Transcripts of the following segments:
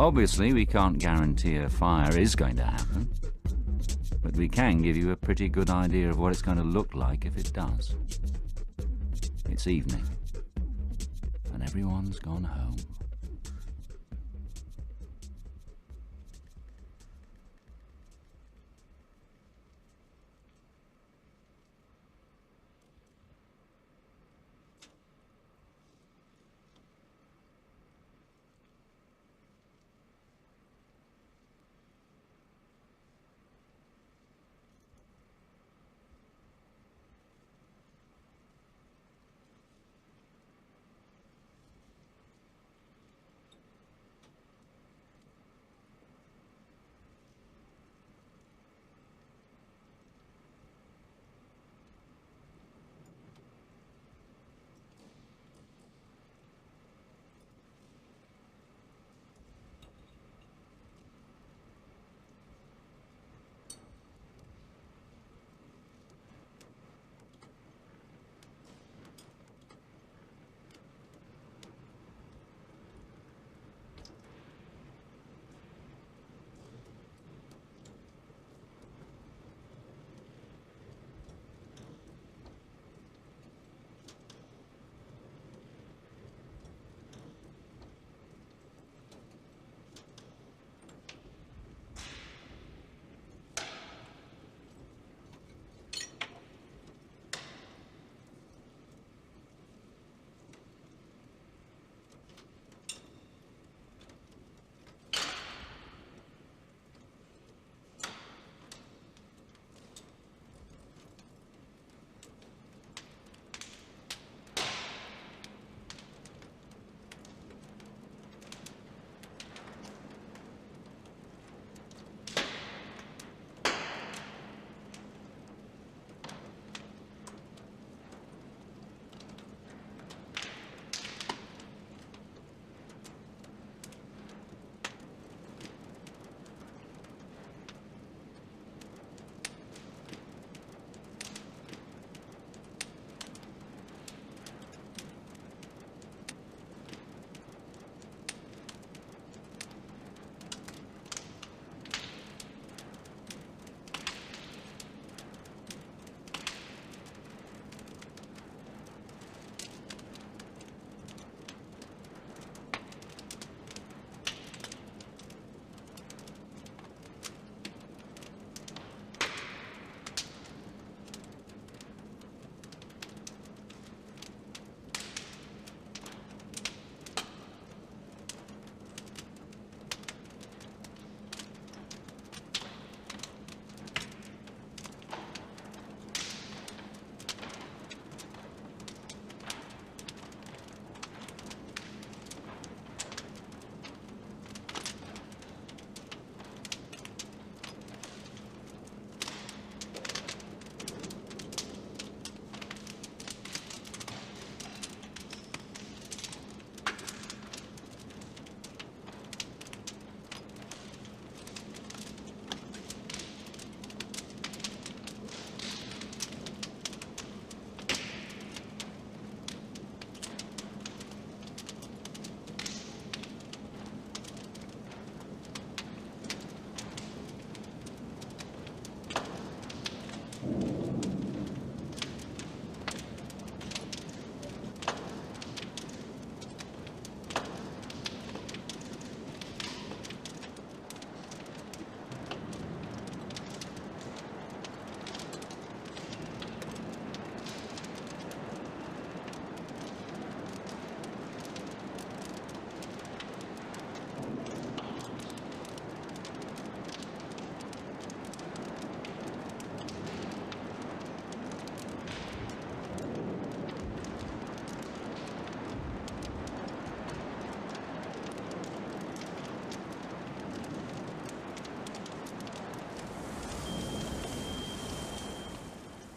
Obviously, we can't guarantee a fire is going to happen, but we can give you a pretty good idea of what it's going to look like if it does. It's evening, and everyone's gone home.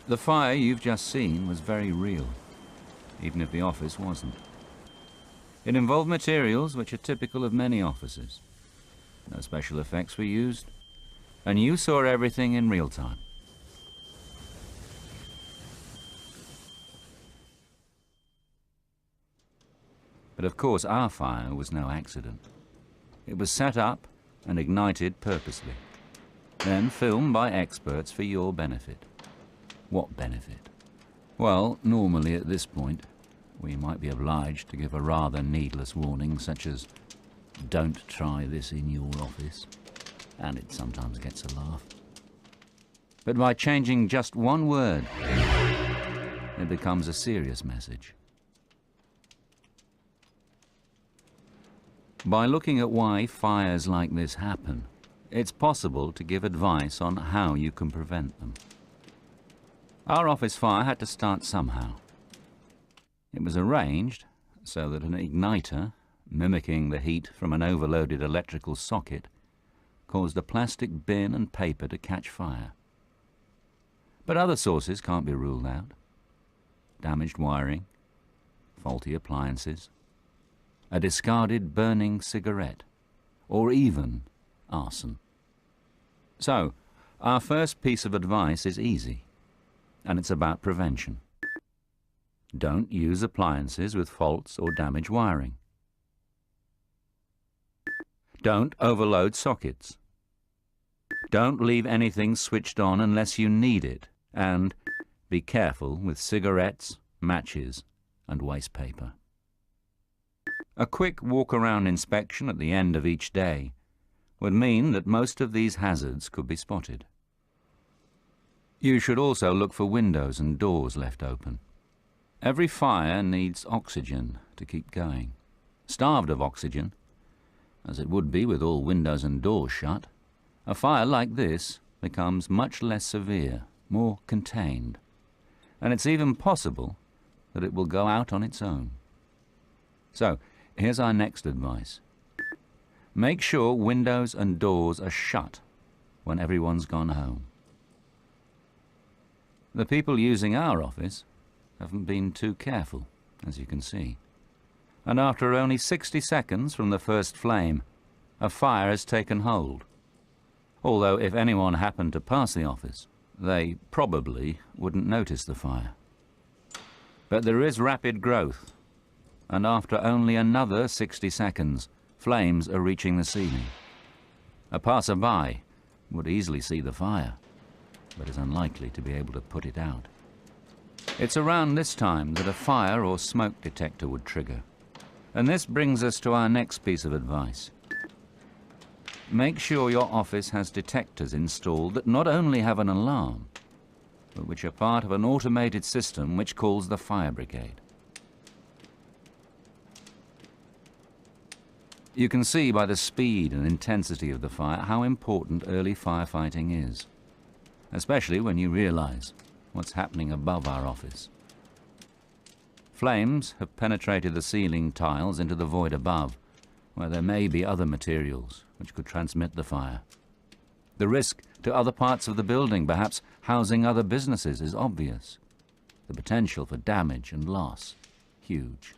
The fire you've just seen was very real, even if the office wasn't. It involved materials which are typical of many offices. No special effects were used, and you saw everything in real time. But of course our fire was no accident. It was set up and ignited purposely, then filmed by experts for your benefit. What benefit? Well, normally at this point, we might be obliged to give a rather needless warning, such as, "Don't try this in your office," and it sometimes gets a laugh. But by changing just one word, it becomes a serious message. By looking at why fires like this happen, it's possible to give advice on how you can prevent them. Our office fire had to start somehow. It was arranged so that an igniter, mimicking the heat from an overloaded electrical socket, caused a plastic bin and paper to catch fire. But other sources can't be ruled out. Damaged wiring, faulty appliances, a discarded burning cigarette, or even arson. So, our first piece of advice is easy, and it's about prevention. Don't use appliances with faults or damaged wiring. Don't overload sockets. Don't leave anything switched on unless you need it, and be careful with cigarettes, matches, and waste paper. A quick walk-around inspection at the end of each day would mean that most of these hazards could be spotted. You should also look for windows and doors left open. Every fire needs oxygen to keep going. Starved of oxygen, as it would be with all windows and doors shut, a fire like this becomes much less severe, more contained, and it's even possible that it will go out on its own. So, here's our next advice. Make sure windows and doors are shut when everyone's gone home. The people using our office haven't been too careful, as you can see. And after only 60 seconds from the first flame, a fire has taken hold. Although if anyone happened to pass the office, they probably wouldn't notice the fire. But there is rapid growth, and after only another 60 seconds, flames are reaching the ceiling. A passerby would easily see the fire, but is unlikely to be able to put it out. It's around this time that a fire or smoke detector would trigger. And this brings us to our next piece of advice. Make sure your office has detectors installed that not only have an alarm, but which are part of an automated system which calls the fire brigade. You can see by the speed and intensity of the fire how important early firefighting is, especially when you realize what's happening above our office. Flames have penetrated the ceiling tiles into the void above, where there may be other materials which could transmit the fire. The risk to other parts of the building, perhaps housing other businesses, is obvious. The potential for damage and loss, huge.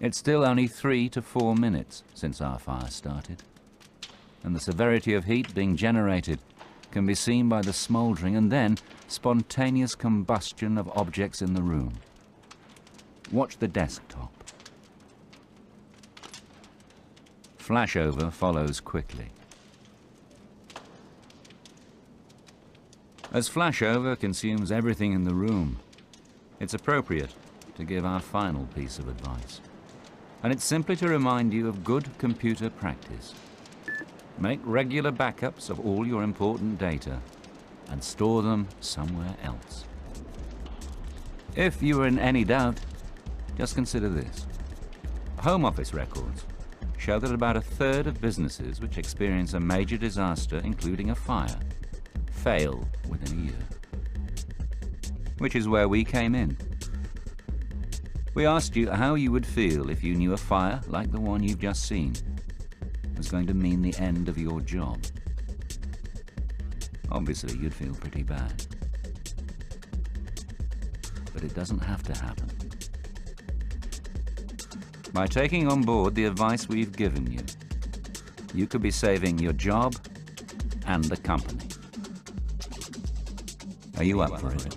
It's still only 3 to 4 minutes since our fire started, and the severity of heat being generated can be seen by the smouldering and then spontaneous combustion of objects in the room. Watch the desktop. Flashover follows quickly. As flashover consumes everything in the room, it's appropriate to give our final piece of advice. And it's simply to remind you of good computer practice. Make regular backups of all your important data and store them somewhere else. If you are in any doubt, just consider this. Home Office records show that about 1/3 of businesses which experience a major disaster, including a fire, fail within a year. Which is where we came in. We asked you how you would feel if you knew a fire like the one you've just seen was going to mean the end of your job. Obviously, you'd feel pretty bad. But it doesn't have to happen. By taking on board the advice we've given you, you could be saving your job and the company. Are you up for it?